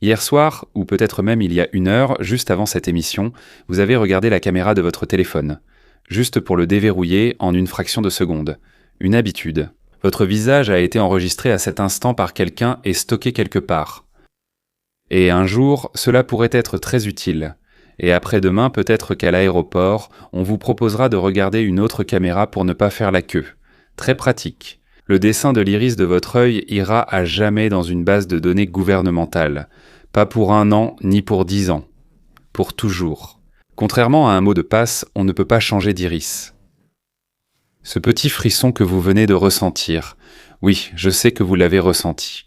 Hier soir, ou peut-être même il y a 1 heure, juste avant cette émission, vous avez regardé la caméra de votre téléphone, juste pour le déverrouiller en une fraction de seconde. Une habitude. Votre visage a été enregistré à cet instant par quelqu'un et stocké quelque part. Et un jour, cela pourrait être très utile. Et après-demain, peut-être qu'à l'aéroport, on vous proposera de regarder une autre caméra pour ne pas faire la queue. Très pratique. Le dessin de l'iris de votre œil ira à jamais dans une base de données gouvernementale. Pas pour 1 an, ni pour 10 ans. Pour toujours. Contrairement à un mot de passe, on ne peut pas changer d'iris. Ce petit frisson que vous venez de ressentir, oui, je sais que vous l'avez ressenti.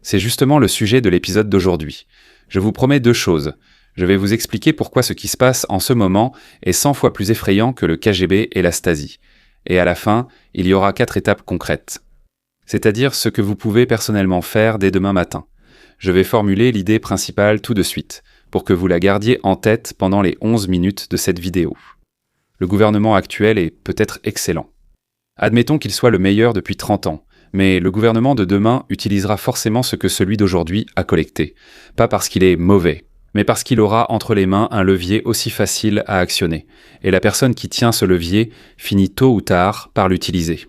C'est justement le sujet de l'épisode d'aujourd'hui. Je vous promets 2 choses. Je vais vous expliquer pourquoi ce qui se passe en ce moment est 100 fois plus effrayant que le KGB et la Stasi. Et à la fin, il y aura 4 étapes concrètes. C'est-à-dire ce que vous pouvez personnellement faire dès demain matin. Je vais formuler l'idée principale tout de suite, pour que vous la gardiez en tête pendant les 11 minutes de cette vidéo. Le gouvernement actuel est peut-être excellent. Admettons qu'il soit le meilleur depuis 30 ans, mais le gouvernement de demain utilisera forcément ce que celui d'aujourd'hui a collecté. Pas parce qu'il est mauvais, mais parce qu'il aura entre les mains un levier aussi facile à actionner. Et la personne qui tient ce levier finit tôt ou tard par l'utiliser.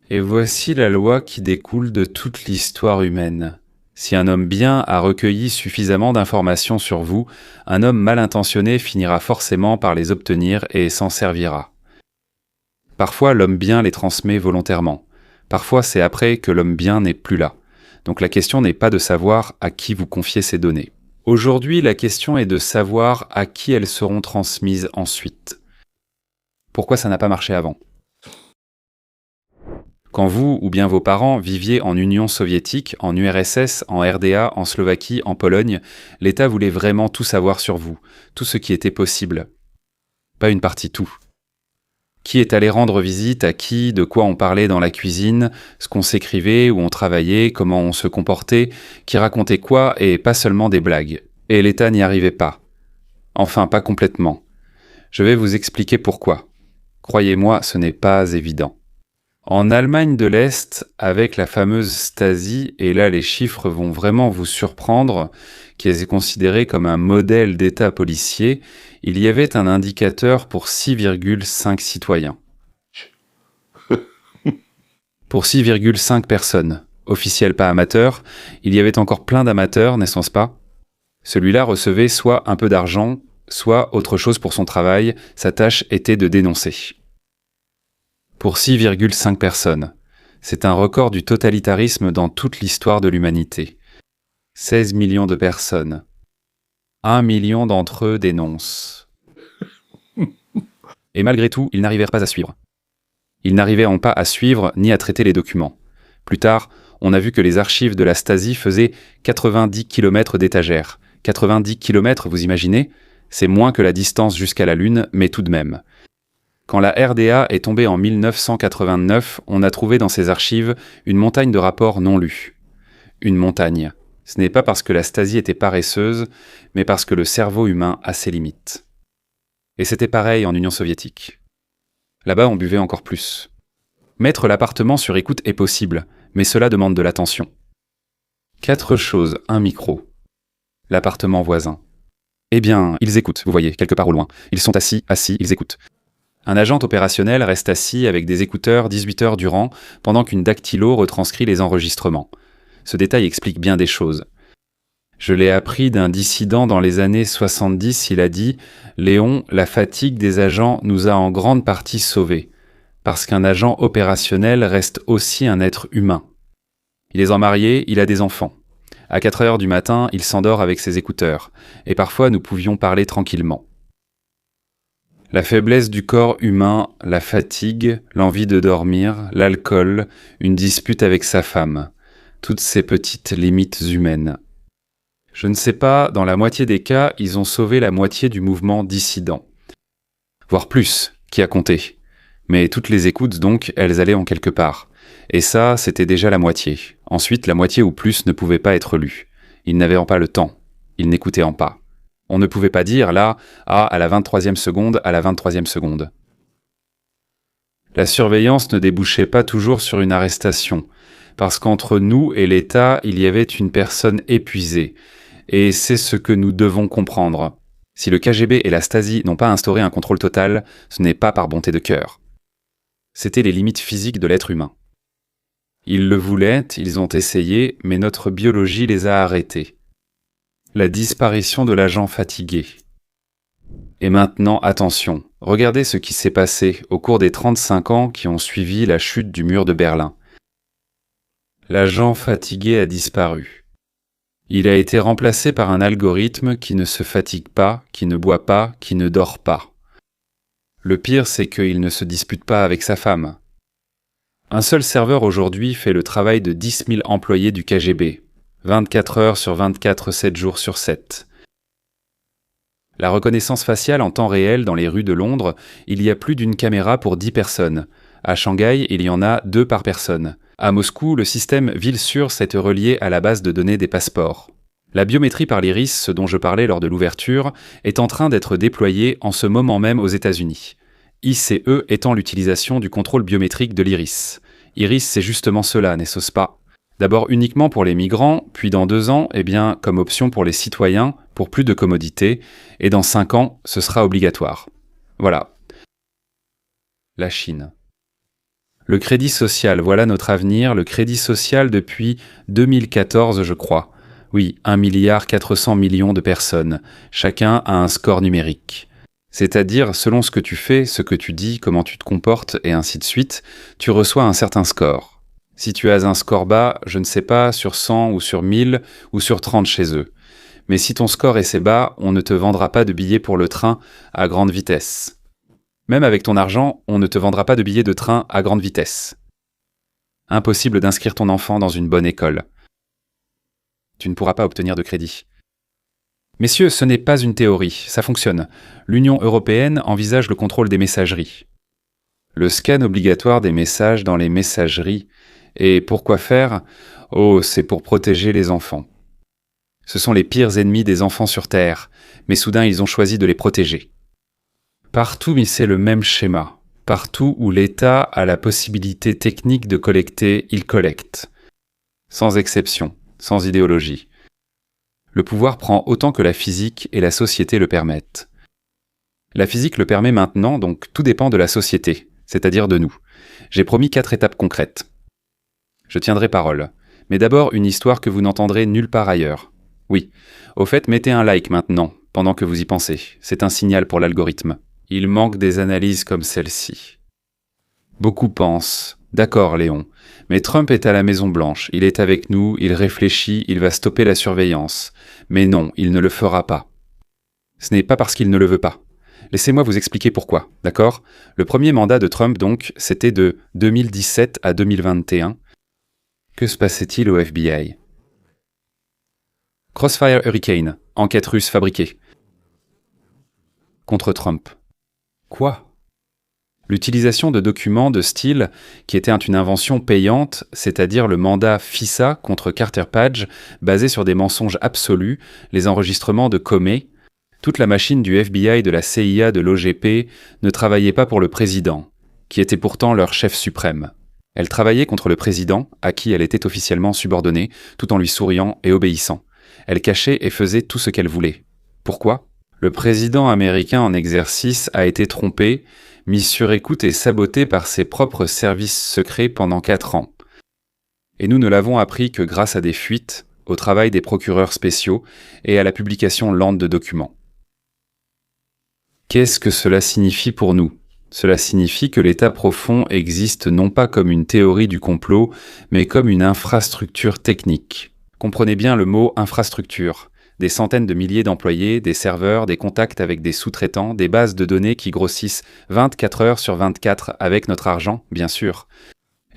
Et voici la loi qui découle de toute l'histoire humaine. Si un homme bien a recueilli suffisamment d'informations sur vous, un homme mal intentionné finira forcément par les obtenir et s'en servira. Parfois, l'homme bien les transmet volontairement. Parfois, c'est après que l'homme bien n'est plus là. Donc la question n'est pas de savoir à qui vous confiez ces données. Aujourd'hui, la question est de savoir à qui elles seront transmises ensuite. Pourquoi ça n'a pas marché avant ? Quand vous ou bien vos parents viviez en Union soviétique, en URSS, en RDA, en Slovaquie, en Pologne, l'État voulait vraiment tout savoir sur vous, tout ce qui était possible. Pas une partie, tout. Qui est allé rendre visite à qui, de quoi on parlait dans la cuisine, ce qu'on s'écrivait, où on travaillait, comment on se comportait, qui racontait quoi et pas seulement des blagues. Et l'État n'y arrivait pas. Enfin, pas complètement. Je vais vous expliquer pourquoi. Croyez-moi, ce n'est pas évident. En Allemagne de l'Est, avec la fameuse Stasi, et là les chiffres vont vraiment vous surprendre, qui est considéré comme un modèle d'État policier, il y avait un indicateur pour 6,5 citoyens. Pour 6,5 personnes, officiels pas amateurs, il y avait encore plein d'amateurs, n'est-ce pas ? Celui-là recevait soit un peu d'argent, soit autre chose pour son travail, sa tâche était de dénoncer. Pour 6,5 personnes. C'est un record du totalitarisme dans toute l'histoire de l'humanité. 16 millions de personnes. 1 million d'entre eux dénoncent. Et malgré tout, ils n'arrivèrent pas à suivre. Ils n'arrivaient pas à suivre ni à traiter les documents. Plus tard, on a vu que les archives de la Stasi faisaient 90 km d'étagères. 90 km, vous imaginez ? C'est moins que la distance jusqu'à la Lune, mais tout de même. Quand la RDA est tombée en 1989, on a trouvé dans ses archives une montagne de rapports non lus. Une montagne. Ce n'est pas parce que la Stasi était paresseuse, mais parce que le cerveau humain a ses limites. Et c'était pareil en Union soviétique. Là-bas, on buvait encore plus. Mettre l'appartement sur écoute est possible, mais cela demande de l'attention. 4 choses, un micro. L'appartement voisin. Eh bien, ils écoutent, vous voyez, quelque part au loin. Ils sont assis, ils écoutent. Un agent opérationnel reste assis avec des écouteurs 18 heures durant, pendant qu'une dactylo retranscrit les enregistrements. Ce détail explique bien des choses. Je l'ai appris d'un dissident dans les années 70, il a dit « Léon, la fatigue des agents nous a en grande partie sauvés, parce qu'un agent opérationnel reste aussi un être humain. Il est marié, il a des enfants. À 4 heures du matin, il s'endort avec ses écouteurs, et parfois nous pouvions parler tranquillement. » La faiblesse du corps humain, la fatigue, l'envie de dormir, l'alcool, une dispute avec sa femme. Toutes ces petites limites humaines. Je ne sais pas, dans la moitié des cas, ils ont sauvé la moitié du mouvement dissident. Voire plus, qui a compté. Mais toutes les écoutes, donc, elles allaient en quelque part. Et ça, c'était déjà la moitié. Ensuite, la moitié ou plus ne pouvait pas être lue. Ils n'avaient pas le temps. Ils n'écoutaient pas. On ne pouvait pas dire, là, à la 23e seconde, à la 23e seconde. La surveillance ne débouchait pas toujours sur une arrestation, parce qu'entre nous et l'État, il y avait une personne épuisée. Et c'est ce que nous devons comprendre. Si le KGB et la Stasi n'ont pas instauré un contrôle total, ce n'est pas par bonté de cœur. C'étaient les limites physiques de l'être humain. Ils le voulaient, ils ont essayé, mais notre biologie les a arrêtés. La disparition de l'agent fatigué. Et maintenant, attention, regardez ce qui s'est passé au cours des 35 ans qui ont suivi la chute du mur de Berlin. L'agent fatigué a disparu. Il a été remplacé par un algorithme qui ne se fatigue pas, qui ne boit pas, qui ne dort pas. Le pire, c'est qu'il ne se dispute pas avec sa femme. Un seul serveur aujourd'hui fait le travail de 10 000 employés du KGB, 24 heures sur 24, 7 jours sur 7. La reconnaissance faciale en temps réel dans les rues de Londres, il y a plus d'une caméra pour 10 personnes. À Shanghai, il y en a 2 par personne. À Moscou, le système Ville Sûre s'est relié à la base de données des passeports. La biométrie par l'iris, ce dont je parlais lors de l'ouverture, est en train d'être déployée en ce moment même aux États-Unis. ICE étant l'utilisation du contrôle biométrique de l'iris. Iris, c'est justement cela, n'est-ce pas? D'abord uniquement pour les migrants, puis dans 2 ans, comme option pour les citoyens, pour plus de commodité, et dans 5 ans, ce sera obligatoire. Voilà. La Chine. Le crédit social, voilà notre avenir, le crédit social depuis 2014, je crois. Oui, 1,4 milliard de personnes. Chacun a un score numérique. C'est-à-dire, selon ce que tu fais, ce que tu dis, comment tu te comportes, et ainsi de suite, tu reçois un certain score. Si tu as un score bas, je ne sais pas, sur 100 ou sur 1000 ou sur 30 chez eux. Mais si ton score est assez bas, on ne te vendra pas de billets pour le train à grande vitesse. Même avec ton argent, on ne te vendra pas de billets de train à grande vitesse. Impossible d'inscrire ton enfant dans une bonne école. Tu ne pourras pas obtenir de crédit. Messieurs, ce n'est pas une théorie, ça fonctionne. L'Union européenne envisage le contrôle des messageries. Le scan obligatoire des messages dans les messageries. Et pourquoi faire? Oh, c'est pour protéger les enfants. Ce sont les pires ennemis des enfants sur Terre, mais soudain ils ont choisi de les protéger. Partout, mais c'est le même schéma. Partout où l'État a la possibilité technique de collecter, il collecte. Sans exception, sans idéologie. Le pouvoir prend autant que la physique et la société le permettent. La physique le permet maintenant, donc tout dépend de la société, c'est-à-dire de nous. J'ai promis 4 étapes concrètes. Je tiendrai parole. Mais d'abord, une histoire que vous n'entendrez nulle part ailleurs. Oui. Au fait, mettez un like maintenant, pendant que vous y pensez. C'est un signal pour l'algorithme. Il manque des analyses comme celle-ci. Beaucoup pensent. D'accord, Léon. Mais Trump est à la Maison-Blanche. Il est avec nous, il réfléchit, il va stopper la surveillance. Mais non, il ne le fera pas. Ce n'est pas parce qu'il ne le veut pas. Laissez-moi vous expliquer pourquoi, d'accord? Le premier mandat de Trump, donc, c'était de 2017 à 2021. Que se passait-il au FBI? Crossfire Hurricane, enquête russe fabriquée. Contre Trump. Quoi? L'utilisation de documents de style qui était une invention payante, c'est-à-dire le mandat FISA contre Carter Page, basé sur des mensonges absolus, les enregistrements de Comey. Toute la machine du FBI, de la CIA, de l'OGP ne travaillait pas pour le président, qui était pourtant leur chef suprême. Elle travaillait contre le président, à qui elle était officiellement subordonnée, tout en lui souriant et obéissant. Elle cachait et faisait tout ce qu'elle voulait. Pourquoi? Le président américain en exercice a été trompé, mis sur écoute et saboté par ses propres services secrets pendant 4 ans. Et nous ne l'avons appris que grâce à des fuites, au travail des procureurs spéciaux et à la publication lente de documents. Qu'est-ce que cela signifie pour nous? Cela signifie que l'état profond existe non pas comme une théorie du complot, mais comme une infrastructure technique. Comprenez bien le mot infrastructure. Des centaines de milliers d'employés, des serveurs, des contacts avec des sous-traitants, des bases de données qui grossissent 24 heures sur 24 avec notre argent, bien sûr.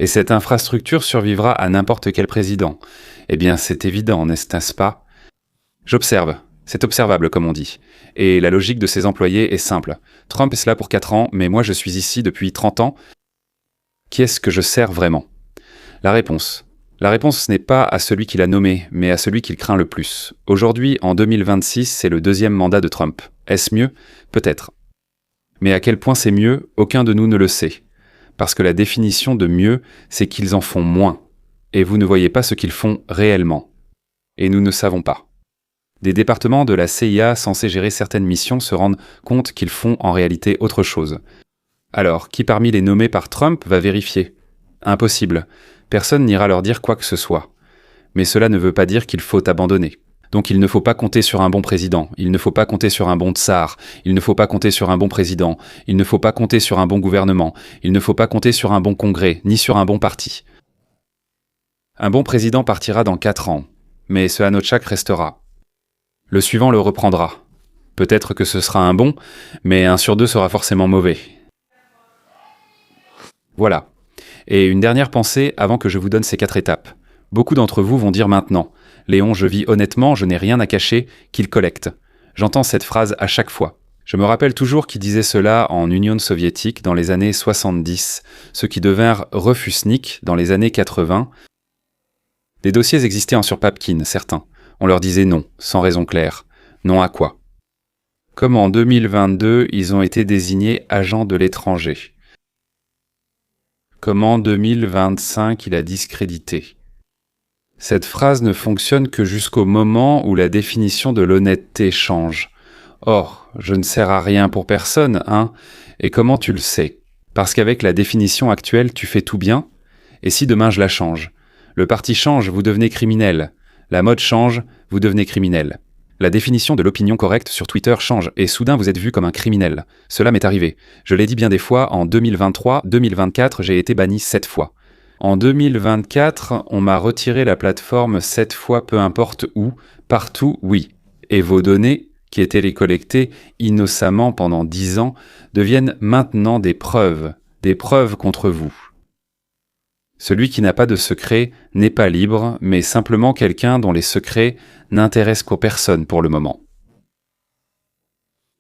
Et cette infrastructure survivra à n'importe quel président. Eh bien, c'est évident, n'est-ce pas? J'observe. C'est observable, comme on dit. Et la logique de ces employés est simple. Trump est là pour 4 ans, mais moi je suis ici depuis 30 ans. Qui est-ce que je sers vraiment? La réponse, ce n'est pas à celui qui l'a nommé, mais à celui qu'il craint le plus. Aujourd'hui, en 2026, c'est le 2e mandat de Trump. Est-ce mieux? Peut-être. Mais à quel point c'est mieux, aucun de nous ne le sait. Parce que la définition de mieux, c'est qu'ils en font moins. et vous ne voyez pas ce qu'ils font réellement. Et nous ne savons pas. Des départements de la CIA censés gérer certaines missions se rendent compte qu'ils font en réalité autre chose. Alors, qui parmi les nommés par Trump va vérifier ? Impossible. Personne n'ira leur dire quoi que ce soit. Mais cela ne veut pas dire qu'il faut abandonner. Donc il ne faut pas compter sur un bon président, il ne faut pas compter sur un bon tsar, il ne faut pas compter sur un bon président, il ne faut pas compter sur un bon gouvernement, il ne faut pas compter sur un bon congrès, ni sur un bon parti. Un bon président partira dans 4 ans, mais ce Hanotchak restera. Le suivant le reprendra. Peut-être que ce sera un bon, mais 1 sur 2 sera forcément mauvais. Voilà. Et une dernière pensée avant que je vous donne ces 4 étapes. Beaucoup d'entre vous vont dire maintenant « Léon, je vis honnêtement, je n'ai rien à cacher, qu'il collecte ». J'entends cette phrase à chaque fois. Je me rappelle toujours qui disait cela en Union soviétique dans les années 70, ceux qui devinrent refusniks dans les années 80. Des dossiers existaient en Surpapkin, certains. On leur disait non, sans raison claire. Non à quoi ? Comme en 2022, ils ont été désignés agents de l'étranger. Comme en 2025, il a discrédité. Cette phrase ne fonctionne que jusqu'au moment où la définition de l'honnêteté change. Or, je ne sers à rien pour personne, hein ? Et comment tu le sais ? Parce qu'avec la définition actuelle, tu fais tout bien ? Et si demain je la change ? Le parti change, vous devenez criminel. La mode change, vous devenez criminel. La définition de l'opinion correcte sur Twitter change et soudain vous êtes vu comme un criminel. Cela m'est arrivé. Je l'ai dit bien des fois, en 2023, 2024, j'ai été banni 7 fois. En 2024, on m'a retiré la plateforme 7 fois peu importe où, partout, oui. Et vos données, qui étaient les collectées innocemment pendant 10 ans, deviennent maintenant des preuves contre vous. Celui qui n'a pas de secret n'est pas libre, mais simplement quelqu'un dont les secrets n'intéressent qu'aux personnes pour le moment.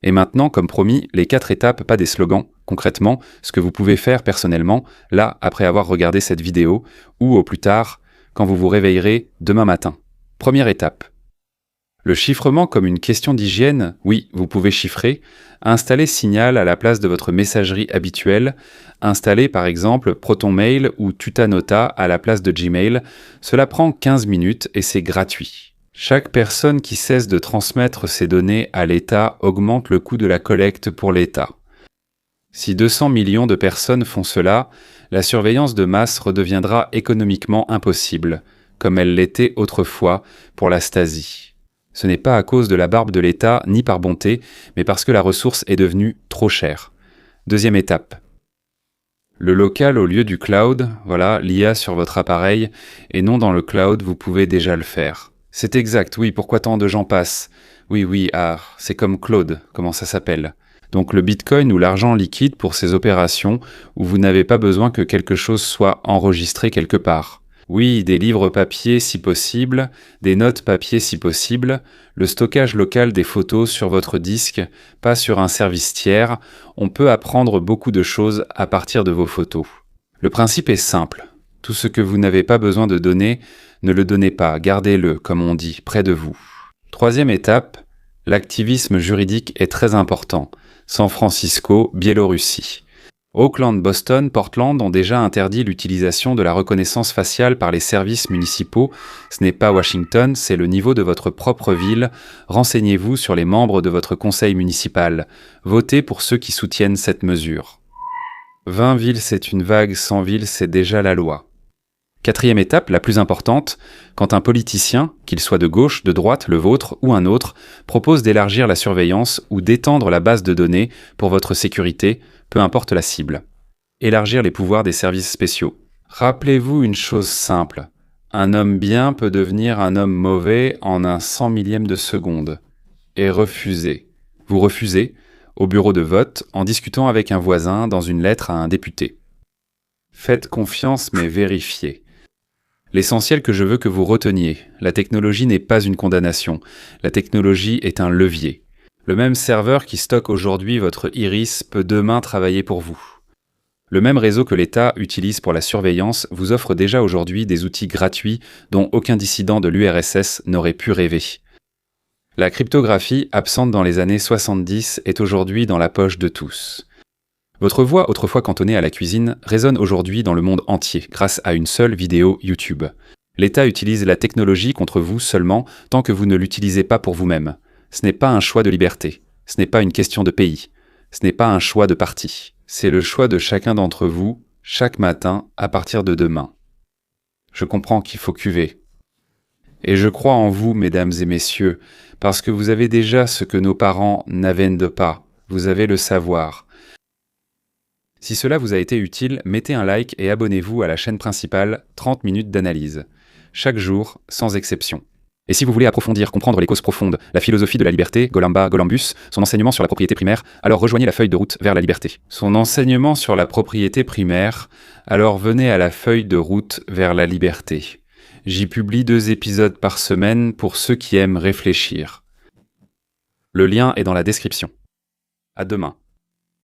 Et maintenant, comme promis, les 4 étapes, pas des slogans, concrètement, ce que vous pouvez faire personnellement, là, après avoir regardé cette vidéo, ou au plus tard, quand vous vous réveillerez demain matin. Première étape. Le chiffrement comme une question d'hygiène, oui, vous pouvez chiffrer. Installez Signal à la place de votre messagerie habituelle. Installez par exemple ProtonMail ou Tutanota à la place de Gmail. Cela prend 15 minutes et c'est gratuit. Chaque personne qui cesse de transmettre ses données à l'État augmente le coût de la collecte pour l'État. Si 200 millions de personnes font cela, la surveillance de masse redeviendra économiquement impossible, comme elle l'était autrefois pour la Stasi. Ce n'est pas à cause de la barbe de l'État, ni par bonté, mais parce que la ressource est devenue trop chère. Deuxième étape. Le local au lieu du cloud, voilà, l'IA sur votre appareil, et non dans le cloud, vous pouvez déjà le faire. C'est exact, oui, pourquoi tant de gens passent ? Oui, c'est comme Claude, comment ça s'appelle ? Donc le Bitcoin ou l'argent liquide pour ces opérations où vous n'avez pas besoin que quelque chose soit enregistré quelque part. Oui, des livres papier si possible, des notes papier si possible, le stockage local des photos sur votre disque, pas sur un service tiers, on peut apprendre beaucoup de choses à partir de vos photos. Le principe est simple. Tout ce que vous n'avez pas besoin de donner, ne le donnez pas, gardez-le, comme on dit, près de vous. Troisième étape, l'activisme juridique est très important. San Francisco, Biélorussie. Auckland, Boston, Portland ont déjà interdit l'utilisation de la reconnaissance faciale par les services municipaux. Ce n'est pas Washington, c'est le niveau de votre propre ville. Renseignez-vous sur les membres de votre conseil municipal. Votez pour ceux qui soutiennent cette mesure. 20 villes, c'est une vague, 100 villes, c'est déjà la loi. Quatrième étape, la plus importante, quand un politicien, qu'il soit de gauche, de droite, le vôtre ou un autre, propose d'élargir la surveillance ou d'étendre la base de données pour votre sécurité, peu importe la cible. Élargir les pouvoirs des services spéciaux. Rappelez-vous une chose simple. Un homme bien peut devenir un homme mauvais en un 100 millième de seconde. Et refuser. Vous refusez, au bureau de vote, en discutant avec un voisin dans une lettre à un député. Faites confiance mais vérifiez. L'essentiel que je veux que vous reteniez, la technologie n'est pas une condamnation, la technologie est un levier. Le même serveur qui stocke aujourd'hui votre iris peut demain travailler pour vous. Le même réseau que l'État utilise pour la surveillance vous offre déjà aujourd'hui des outils gratuits dont aucun dissident de l'URSS n'aurait pu rêver. La cryptographie, absente dans les années 70, est aujourd'hui dans la poche de tous. Votre voix, autrefois cantonnée à la cuisine, résonne aujourd'hui dans le monde entier grâce à une seule vidéo YouTube. L'État utilise la technologie contre vous seulement tant que vous ne l'utilisez pas pour vous-même. Ce n'est pas un choix de liberté. Ce n'est pas une question de pays. Ce n'est pas un choix de parti. C'est le choix de chacun d'entre vous, chaque matin, à partir de demain. Je comprends qu'il faut cuver. Et je crois en vous, mesdames et messieurs, parce que vous avez déjà ce que nos parents n'avaient pas. Vous avez le savoir. Si cela vous a été utile, mettez un like et abonnez-vous à la chaîne principale 30 minutes d'analyse. Chaque jour, sans exception. Et si vous voulez approfondir, comprendre les causes profondes, la philosophie de la liberté, Golamba, Golambus, son enseignement sur la propriété primaire, alors rejoignez la feuille de route vers la liberté. Son enseignement sur la propriété primaire, alors venez à la feuille de route vers la liberté. J'y publie 2 épisodes par semaine pour ceux qui aiment réfléchir. Le lien est dans la description. À demain.